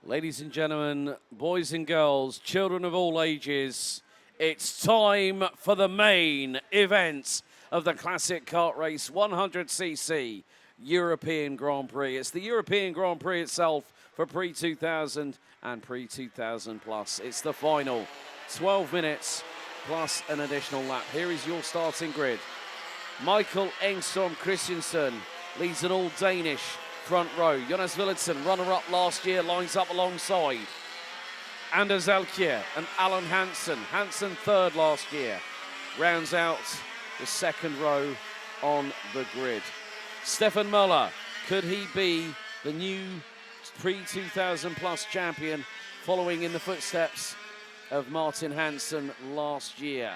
Ladies and gentlemen, boys and girls, children of all ages, it's time for the main event of the Classic Kart Race 100cc European Grand Prix. It's the European Grand Prix itself for pre-2000 and pre-2000 plus. It's the final 12 minutes plus an additional lap. Here is your starting grid. Michael Engstrom Christensen leads an all-Danish front row. Jonas Villadsen, runner-up last year, lines up alongside Anders Elkjær and Alan Hansen. Hansen third last year. Rounds out the second row on the grid. Stefan Möller, could he be the new pre-2000 plus champion following in the footsteps of Martin Hansen last year?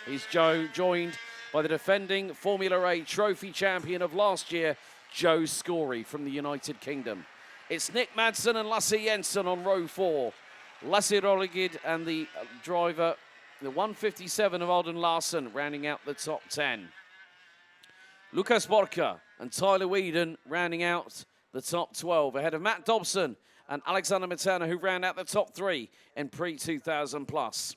He's joined by the defending Formula A trophy champion of last year, Joe Scory from the United Kingdom. It's Nick Madsen and Lasse Jensen on row 4. Lasse Rollegid and the driver, the 157 of Alden Larsen, rounding out the top 10. Lucas Borka and Tyler Weedon rounding out the top 12, ahead of Matt Dobson and Alexander Materna, who round out the top 3 in pre-2000 plus.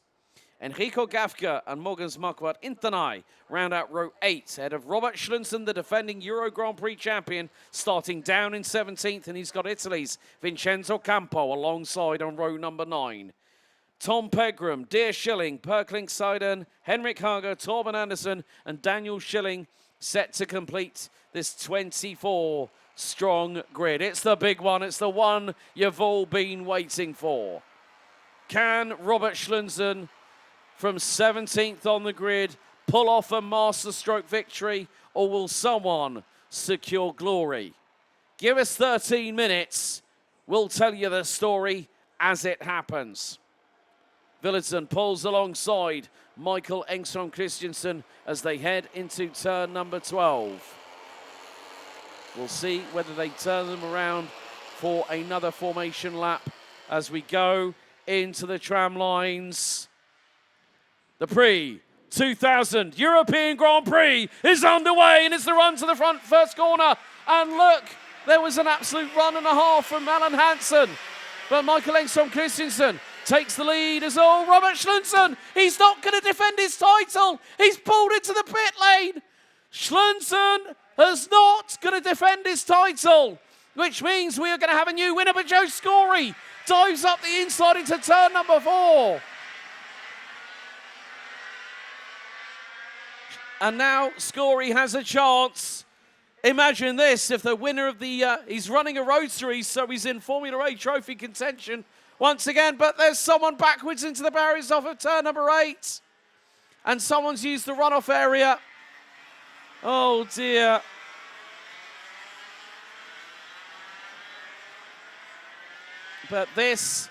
Enrico Gafka and Mogens Makwat Intanai round out row 8, ahead of Robert Schlunsen, the defending Euro Grand Prix champion, starting down in 17th, and he's got Italy's Vincenzo Campo alongside on row number 9. Tom Pegram, Deer Schilling, Perklink Seiden, Henrik Hager, Torben Andersen, and Daniel Schilling set to complete this 24-strong grid. It's the big one. It's the one you've all been waiting for. Can Robert Schlunsen, from 17th on the grid, pull off a masterstroke victory, or will someone secure glory? Give us 13 minutes. We'll tell you the story as it happens. Villadsen pulls alongside Michael Engstrom Christensen as they head into turn number 12. We'll see whether they turn them around for another formation lap as we go into the tram lines. The pre-2000 European Grand Prix is underway, and it's the run to the front, first corner. And look, there was an absolute run and a half from Alan Hansen. But Michael Engstrom Christensen takes the lead as all. Robert Schlunsen, he's not going to defend his title. He's pulled into the pit lane. Schlunsen is not going to defend his title, which means we are going to have a new winner. But Joe Scory dives up the inside into turn number 4. And now Scory has a chance. Imagine this, if the winner of the, he's running a road series, so he's in Formula A trophy contention once again, but there's someone backwards into the barriers off of turn number 8. And someone's used the runoff area. Oh dear. But this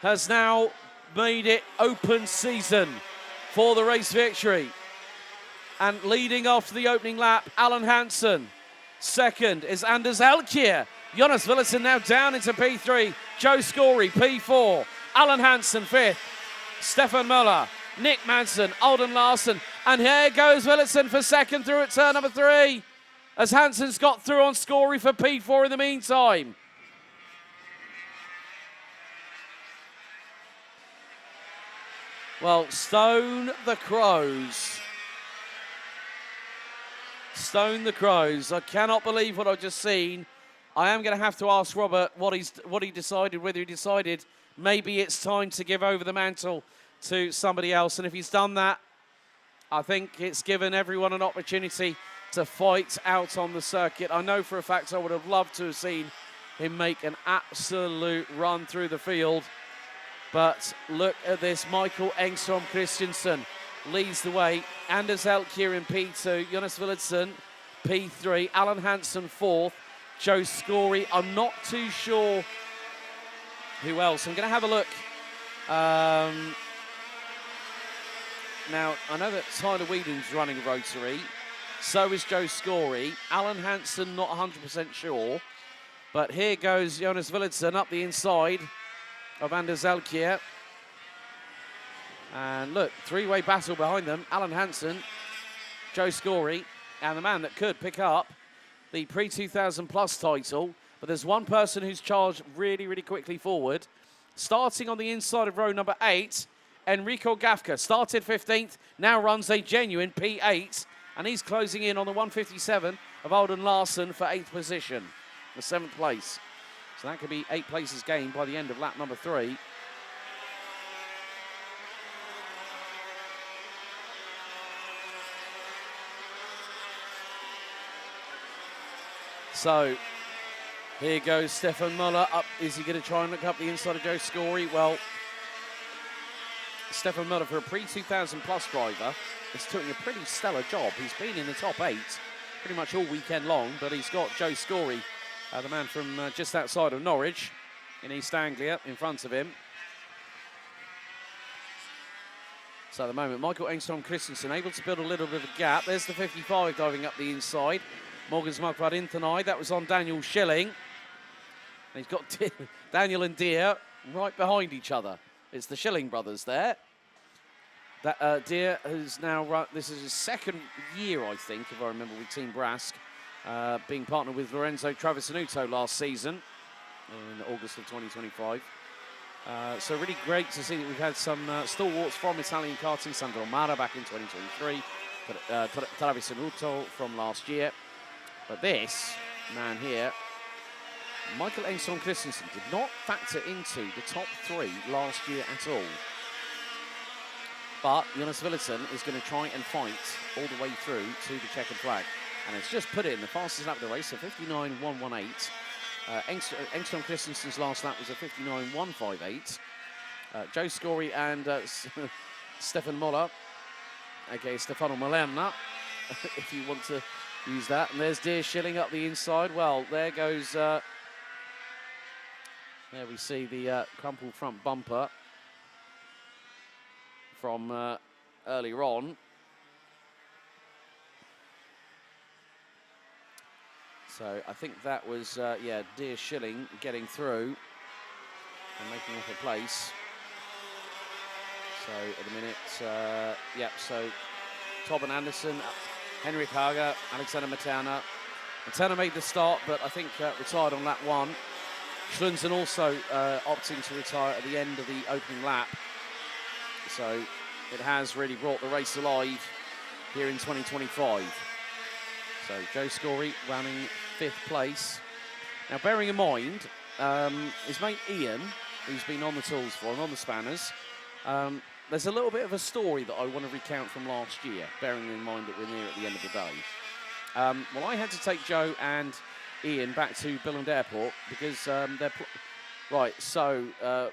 has now made it open season for the race victory. And leading off the opening lap, Alan Hansen. Second is Anders Elkjær. Jonas Villadsen now down into P3. Joe Scory, P4. Alan Hansen, 5th. Stefan Möller, Nick Madsen, Alden Larsen. And here goes Villadsen for second through at turn number 3. As Hansen's got through on Scory for P4 in the meantime. Well, Stone the Crows. Stone the Crows. I cannot believe what I've just seen. I am going to have to ask Robert what he decided, whether he decided maybe it's time to give over the mantle to somebody else. And if he's done that, I think it's given everyone an opportunity to fight out on the circuit. I know for a fact I would have loved to have seen him make an absolute run through the field. But look at this, Michael Engstrom Christensen leads the way. Anders Elkjær in P2, Jonas Villadsen P3, Alan Hansen 4th, Joe Scory. I'm not too sure who else. I'm going to have a look. Now, I know that Tyler Weedon's running a rotary. So is Joe Scory. Alan Hansen, not 100% sure. But here goes Jonas Villadsen up the inside of Anders Elkjær. And look, three-way battle behind them. Alan Hansen, Joe Scory, and the man that could pick up the pre-2000 plus title, But there's one person who's charged really, really quickly forward. Starting on the inside of row number 8, Enrico Gafka started 15th, now runs a genuine P8, and he's closing in on the 157 of Alden Larson for 8th position, the 7th place. So that could be 8 places gained by the end of lap number 3. So here goes Stefan Muller up. Is he going to try and look up the inside of Joe Scory? Well, Stefan Muller, for a pre-2000 plus driver, is doing a pretty stellar job. He's been in the top 8 pretty much all weekend long, but he's got Joe Scory, the man from just outside of Norwich in East Anglia, in front of him. So at the moment, Michael Engstrom Christensen able to build a little bit of a gap. There's the 55 diving up the inside. Morgan's Markvad Inthenai, that was on Daniel Schilling. And he's got Daniel and Deere right behind each other. It's the Schilling brothers there. That Deere has now run, this is his 2nd year, I think, if I remember, with Team Brask, being partnered with Lorenzo Travisanuto last season in August of 2025. So really great to see that we've had some stalwarts from Italian karting. Sandro Mara back in 2023, Travisanuto from last year. But this man here, Michael Engstrom Christensen, did not factor into the top 3 last year at all. But Jonas Villotson is going to try and fight all the way through to the checkered flag. And it's just put in the fastest lap of the race, a 59.118. Engstrom Christensen's last lap was a 59.158. Joe Scory and Stefan Muller, aka Stefano Malerna, if you want to use that. And there's Deere Schilling up the inside. Well, there goes, there we see the crumpled front bumper from earlier on. So I think that was, yeah, Deere Schilling getting through and making up a place. So at the minute, yep, so Tobin Anderson, Henrik Hager, Alexander Materna. Materna made the start, but I think retired on lap 1. Schlunzen also opting to retire at the end of the opening lap. So it has really brought the race alive here in 2025. So Joe Scory running 5th place. Now, bearing in mind, his mate Ian, who's been on the tools for him, on the spanners, there's a little bit of a story that I want to recount from last year, bearing in mind that we're near at the end of the day. Well, I had to take Joe and Ian back to Billund Airport because they're... Right, so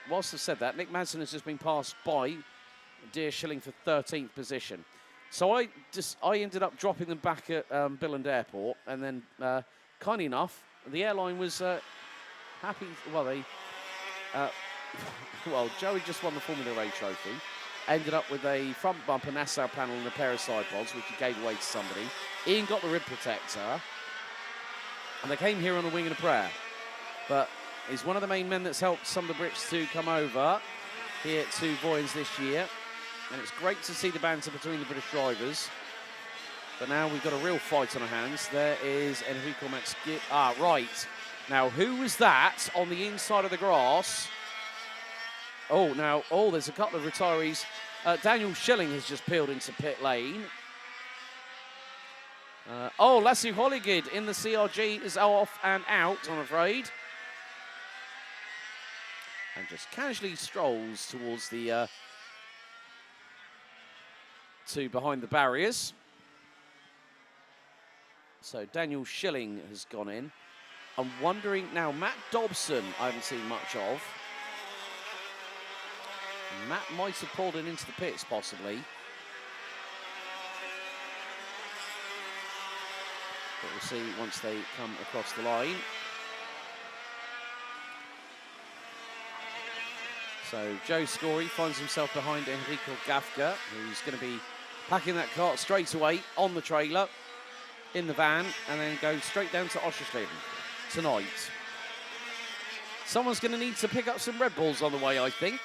whilst I've said that, Nick Madsen has just been passed by Deere Schilling for 13th position. So I ended up dropping them back at Billund Airport, and then, kindly enough, the airline was happy. Well, they, well, Joey just won the Formula A trophy, ended up with a front bumper Nassau panel and a pair of side pods, which he gave away to somebody. Ian got the rib protector, and they came here on a wing and a prayer. But he's one of the main men that's helped some of the Brits to come over here to Vojens this year. And it's great to see the banter between the British drivers. But now we've got a real fight on our hands. There is Enrico Max. Ah, right. Now, who was that on the inside of the grass? Oh, now, oh, there's a couple of retirees. Daniel Schilling has just peeled into pit lane. Oh, Lassie Holligid in the CRG is off and out, I'm afraid. And just casually strolls towards the... to behind the barriers. So Daniel Schilling has gone in. I'm wondering now, Matt Dobson I haven't seen much of. Matt might have pulled it into the pits possibly. But we'll see once they come across the line. So Joe Scory finds himself behind Enrico Gafka, who's going to be packing that cart straight away on the trailer, in the van, and then go straight down to Oschersleben tonight. Someone's going to need to pick up some Red Bulls on the way, I think,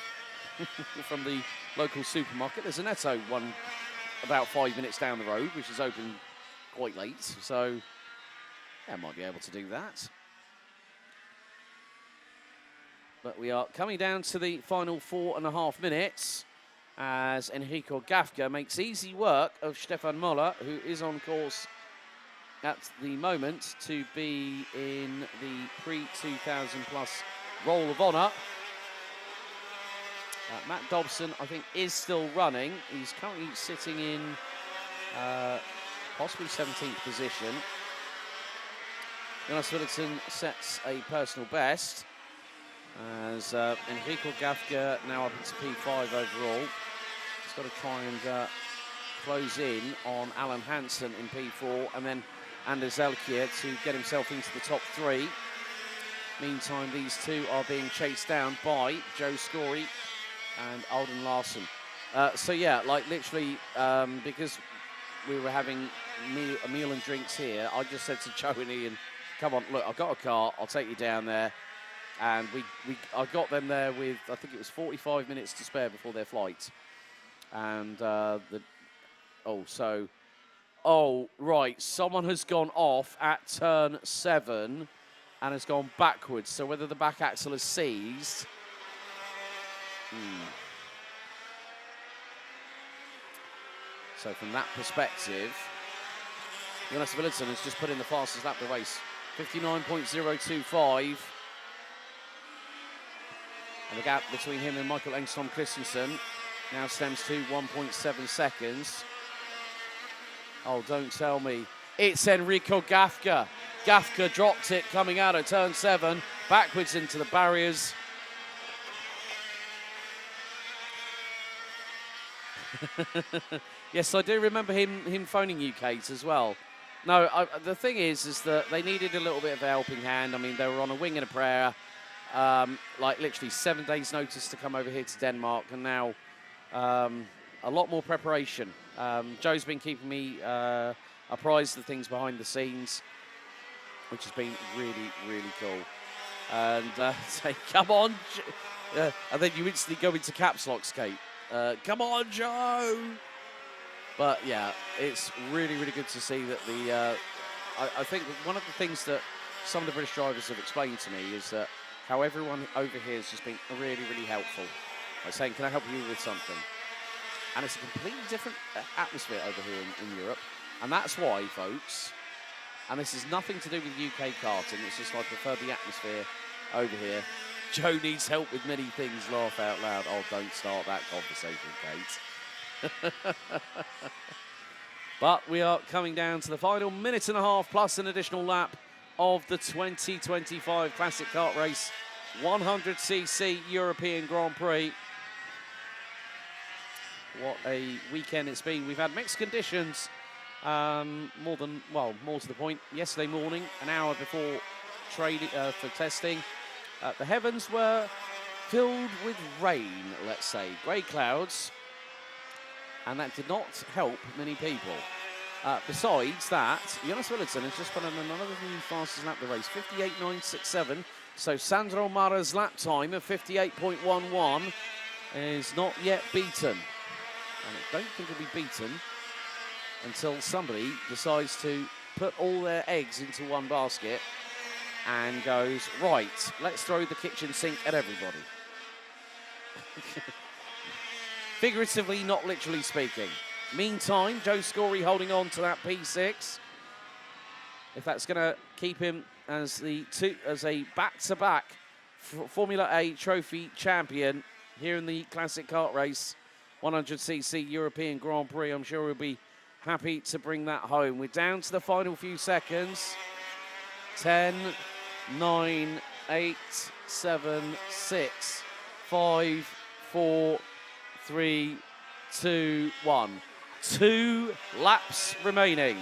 from the local supermarket. There's a Netto one about 5 minutes down the road, which is open quite late, so I might be able to do that. But we are coming down to the final 4.5 minutes as Enrico Gafka makes easy work of Stefan Moller, who is on course at the moment to be in the pre-2000 plus Roll of Honour. Matt Dobson, I think, is still running. He's currently sitting in possibly 17th position. Jonas Willerton sets a personal best as Enrico Gafka now up into P5 overall. He's got to try and close in on Alan Hansen in P4 and then Anders Elkier to get himself into the top 3. Meantime, these two are being chased down by Joe Scory and Alden Larson. So yeah, like literally, because we were having a meal and drinks here, I just said to Joe and Ian, come on, look, I've got a car, I'll take you down there. And I got them there with, I think it was 45 minutes to spare before their flight. And right, someone has gone off at turn 7 and has gone backwards. So whether the back axle is seized. So from that perspective, Jonas Willerton has just put in the fastest lap of the race, 59.025. And the gap between him and Michael Engstrom Christensen now stems to 1.7 seconds. Oh, don't tell me. It's Enrico Gafka. Gafka dropped it coming out of turn 7, backwards into the barriers. Yes, I do remember him phoning you, Kate, as well. No, the thing is that they needed a little bit of a helping hand. I mean, they were on a wing and a prayer. Like literally 7 days notice to come over here to Denmark, and now a lot more preparation. Joe's been keeping me apprised of things behind the scenes, which has been really, really cool. And say, come on, and then you instantly go into caps locks, Kate. Come on, Joe. But yeah, it's really, really good to see that I think one of the things that some of the British drivers have explained to me is that how everyone over here has just been really, really helpful. By saying, can I help you with something? And it's a completely different atmosphere over here in Europe. And that's why, folks, and this is nothing to do with UK karting, it's just I prefer the atmosphere over here. Joe needs help with many things, laugh out loud. Oh, don't start that conversation, Kate. But we are coming down to the final minute and a half plus an additional lap of the 2025 Classic Kart Race 100cc European Grand Prix. What a weekend it's been. We've had mixed conditions, more to the point. Yesterday morning, an hour before for testing, the heavens were filled with rain, let's say, grey clouds, and that did not help many people. Besides that, Jonas Willerton has just put on another new fastest lap of the race, 58.967. So Sandro Mara's lap time of 58.11 is not yet beaten. And I don't think it'll be beaten until somebody decides to put all their eggs into one basket and goes, right, let's throw the kitchen sink at everybody. Figuratively, not literally speaking. Meantime, Joe Scory holding on to that P6. If that's going to keep him as a back-to-back Formula A trophy champion here in the Classic Kart Race 100cc European Grand Prix, I'm sure we'll be happy to bring that home. We're down to the final few seconds. 10, 9, 8, 7, 6, 5, 4, 3, 2, 1. 2 laps remaining.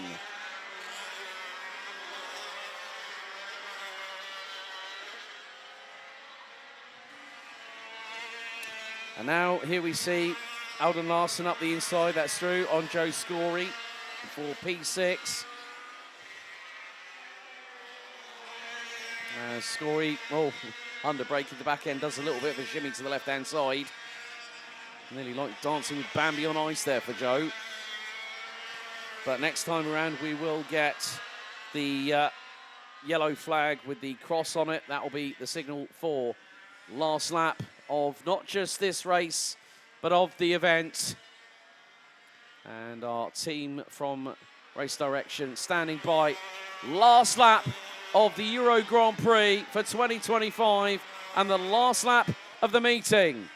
And now here we see Alden Larson up the inside. That's through on Joe Scory for P6. Scory, under brake at the back end, does a little bit of a shimmy to the left-hand side. Nearly like dancing with Bambi on ice there for Joe. But next time around, we will get the yellow flag with the cross on it. That will be the signal for Last lap of not just this race, but of the event. And our team from Race Direction standing by. Last lap of the Euro Grand Prix for 2025 and the last lap of the meeting.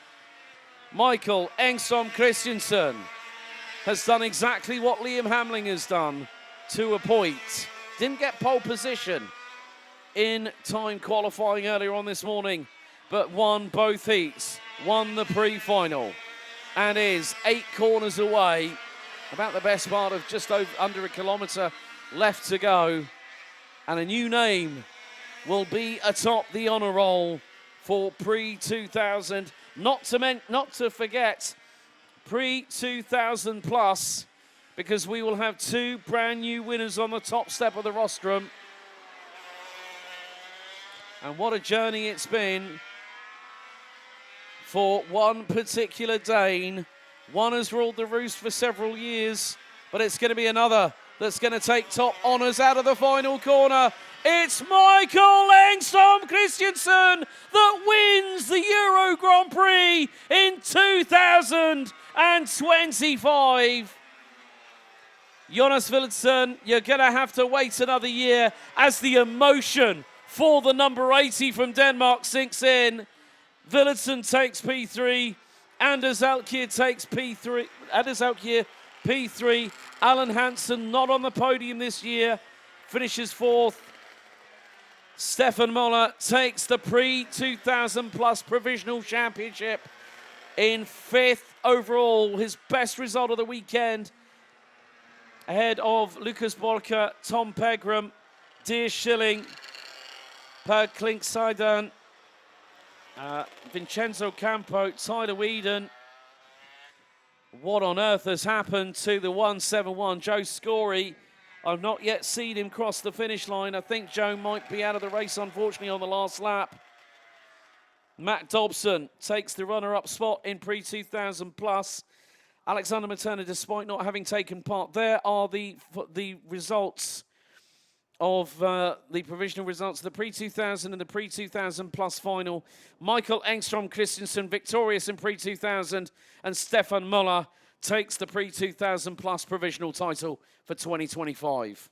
Michael Engstrom Christensen has done exactly what Liam Hamling has done to a point. Didn't get pole position in time qualifying earlier on this morning, but won both heats, won the pre-final, and is 8 corners away, about the best part of just under a kilometre left to go. And a new name will be atop the honour roll for pre-2000. Not to forget pre-2000 plus, because we will have 2 brand new winners on the top step of the rostrum. And what a journey it's been for one particular Dane. One has ruled the roost for several years, but it's going to be another that's going to take top honours out of the final corner. It's Michael Engstrom Christensen that wins the Euro Grand Prix in 2025. Jonas Villotsen, you're going to have to wait another year as the emotion for the number 80 from Denmark sinks in. Villotsen takes P3, Anders Alkir takes P3. Anders Alkir P3. Alan Hansen not on the podium this year, finishes 4th. Stefan Moller takes the pre-2000 plus provisional championship in 5th overall, his best result of the weekend, ahead of Lucas Borka, Tom Pegram, Deer Schilling, Per Klink-Seidan, Vincenzo Campo, Tyler Whedon. What on earth has happened to the 171, Joe Scory? I've not yet seen him cross the finish line. I think Joe might be out of the race, unfortunately, on the last lap. Matt Dobson takes the runner-up spot in pre-2000 plus. Alexander Materna, despite not having taken part, there are the results of the provisional results of the pre-2000 and the pre-2000 plus final. Michael Engstrom Christensen victorious in pre-2000, and Stefan Muller takes the pre-2000 plus provisional title for 2025.